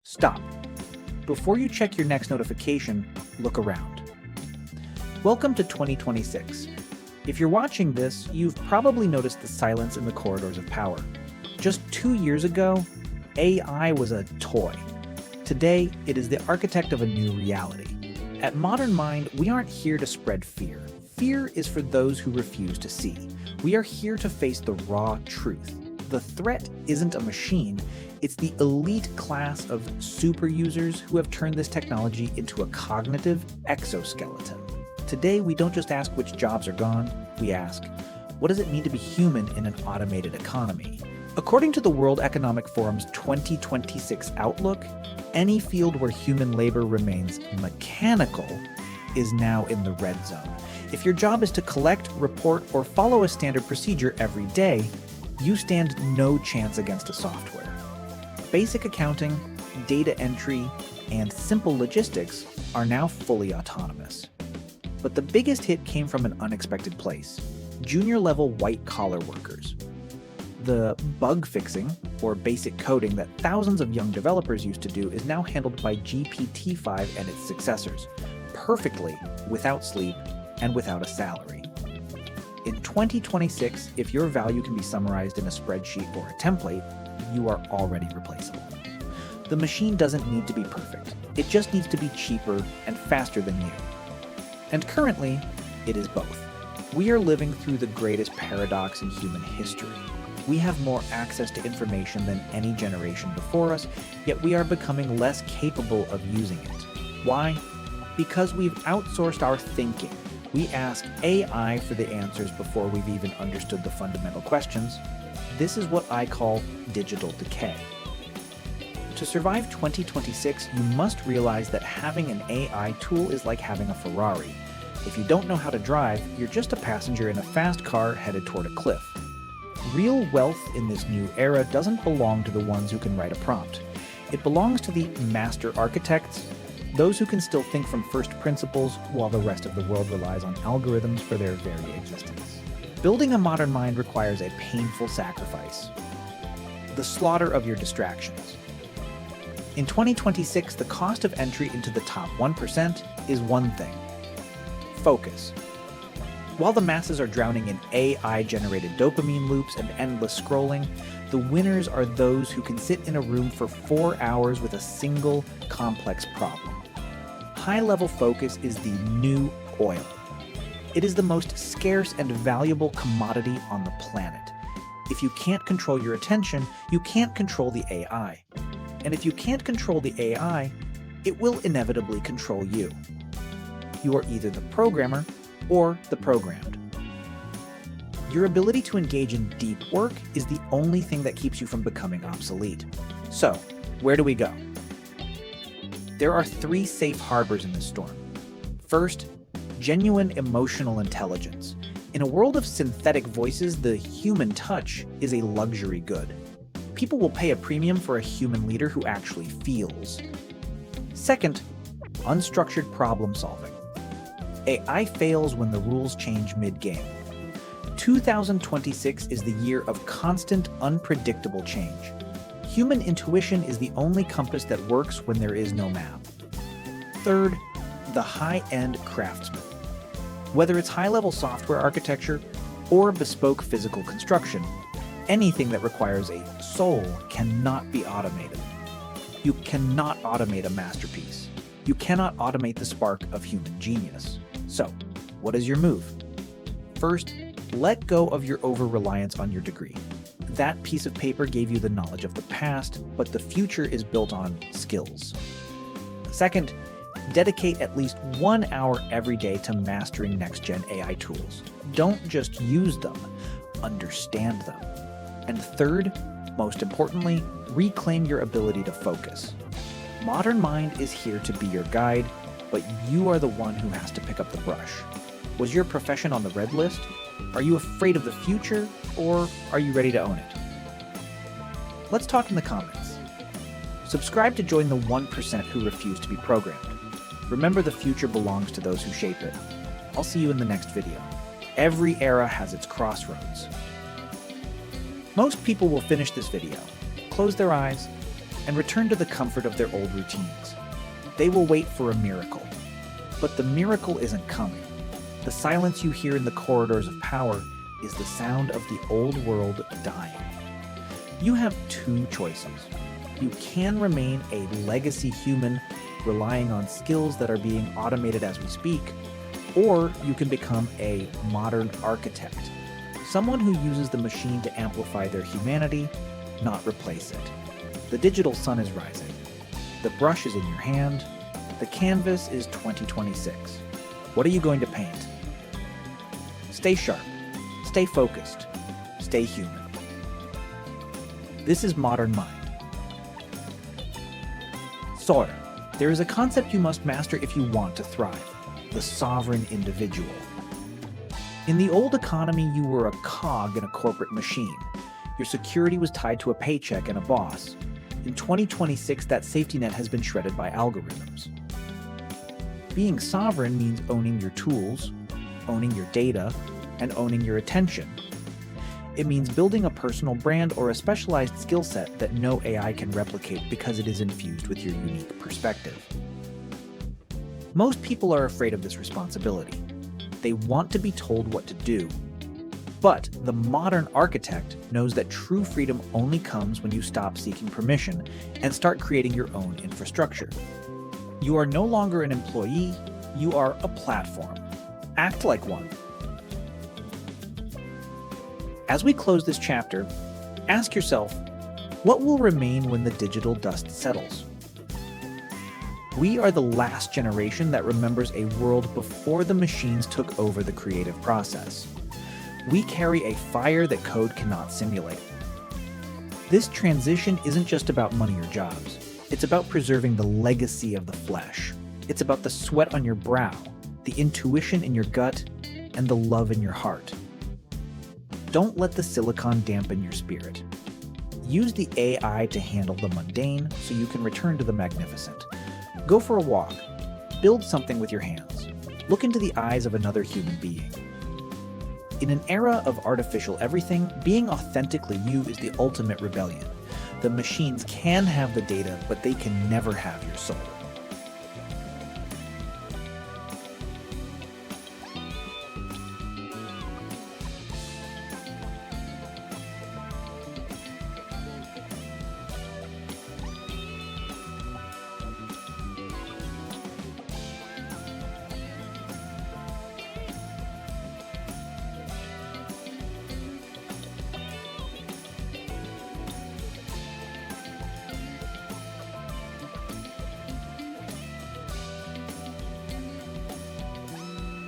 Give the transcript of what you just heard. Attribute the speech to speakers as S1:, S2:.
S1: Stop. Before you check your next notification, look around. Welcome to 2026. If you're watching this, you've probably noticed the silence in the corridors of power. Just 2 years ago, AI was a toy. Today, it is the architect of a new reality. At Modern Mind, we aren't here to spread fear. Fear is for those who refuse to see. We are here to face the raw truth. The threat isn't a machine, it's the elite class of super users who have turned this technology into a cognitive exoskeleton. Today, we don't just ask which jobs are gone, we ask, what does it mean to be human in an automated economy? According to the World Economic Forum's 2026 Outlook, any field where human labor remains mechanical is now in the red zone. If your job is to collect, report, or follow a standard procedure every day, you stand no chance against a software. Basic accounting, data entry, and simple logistics are now fully autonomous. But the biggest hit came from an unexpected place: junior-level white-collar workers. The bug fixing, or basic coding that thousands of young developers used to do, is now handled by GPT-5 and its successors, perfectly, without sleep, and without a salary. In 2026, if your value can be summarized in a spreadsheet or a template, you are already replaceable. The machine doesn't need to be perfect. It just needs to be cheaper and faster than you. And currently, it is both. We are living through the greatest paradox in human history. We have more access to information than any generation before us, yet we are becoming less capable of using it. Why? Because we've outsourced our thinking. We ask AI for the answers before we've even understood the fundamental questions. This is what I call digital decay. To survive 2026, you must realize that having an AI tool is like having a Ferrari. If you don't know how to drive, you're just a passenger in a fast car headed toward a cliff. Real wealth in this new era doesn't belong to the ones who can write a prompt. It belongs to the master architects, those who can still think from first principles while the rest of the world relies on algorithms for their very existence. Building a modern mind requires a painful sacrifice: the slaughter of your distractions. In 2026, the cost of entry into the top 1% is one thing: focus. While the masses are drowning in AI-generated dopamine loops and endless scrolling, the winners are those who can sit in a room for 4 hours with a single, complex problem. High-level focus is the new oil. It is the most scarce and valuable commodity on the planet. If you can't control your attention, you can't control the AI. And if you can't control the AI, it will inevitably control you. You are either the programmer or the programmed. Your ability to engage in deep work is the only thing that keeps you from becoming obsolete. So, where do we go? There are 3 safe harbors in this storm. First, genuine emotional intelligence. In a world of synthetic voices, the human touch is a luxury good. People will pay a premium for a human leader who actually feels. Second, unstructured problem solving. AI fails when the rules change mid-game. 2026 is the year of constant, unpredictable change. Human intuition is the only compass that works when there is no map. Third, the high-end craftsman. Whether it's high-level software architecture or bespoke physical construction, anything that requires a soul cannot be automated. You cannot automate a masterpiece. You cannot automate the spark of human genius. So, what is your move? First, let go of your over-reliance on your degree. That piece of paper gave you the knowledge of the past, but the future is built on skills. Second, dedicate at least 1 hour every day to mastering next-gen AI tools. Don't just use them, understand them. And third, most importantly, reclaim your ability to focus. Modern Mind is here to be your guide, but you are the one who has to pick up the brush. Was your profession on the red list? Are you afraid of the future, or are you ready to own it? Let's talk in the comments. Subscribe to join the 1% who refuse to be programmed. Remember, the future belongs to those who shape it. I'll see you in the next video. Every era has its crossroads. Most people will finish this video, close their eyes, and return to the comfort of their old routines. They will wait for a miracle. But the miracle isn't coming. The silence you hear in the corridors of power is the sound of the old world dying. You have two choices. You can remain a legacy human relying on skills that are being automated as we speak, or you can become a modern architect, someone who uses the machine to amplify their humanity, not replace it. The digital sun is rising. The brush is in your hand. The canvas is 2026. What are you going to paint? Stay sharp. Stay focused. Stay human. This is Modern Mind. Soar. There is a concept you must master if you want to thrive: the sovereign individual. In the old economy, you were a cog in a corporate machine. Your security was tied to a paycheck and a boss. In 2026, that safety net has been shredded by algorithms. Being sovereign means owning your tools, owning your data, and owning your attention. It means building a personal brand or a specialized skill set that no AI can replicate because it is infused with your unique perspective. Most people are afraid of this responsibility. They want to be told what to do. But the modern architect knows that true freedom only comes when you stop seeking permission and start creating your own infrastructure. You are no longer an employee, you are a platform. Act like one. As we close this chapter, ask yourself, what will remain when the digital dust settles? We are the last generation that remembers a world before the machines took over the creative process. We carry a fire that code cannot simulate. This transition isn't just about money or jobs. It's about preserving the legacy of the flesh. It's about the sweat on your brow, the intuition in your gut, and the love in your heart. Don't let the silicon dampen your spirit. Use the AI to handle the mundane so you can return to the magnificent. Go for a walk. Build something with your hands. Look into the eyes of another human being. In an era of artificial everything, being authentically you is the ultimate rebellion. The machines can have the data, but they can never have your soul.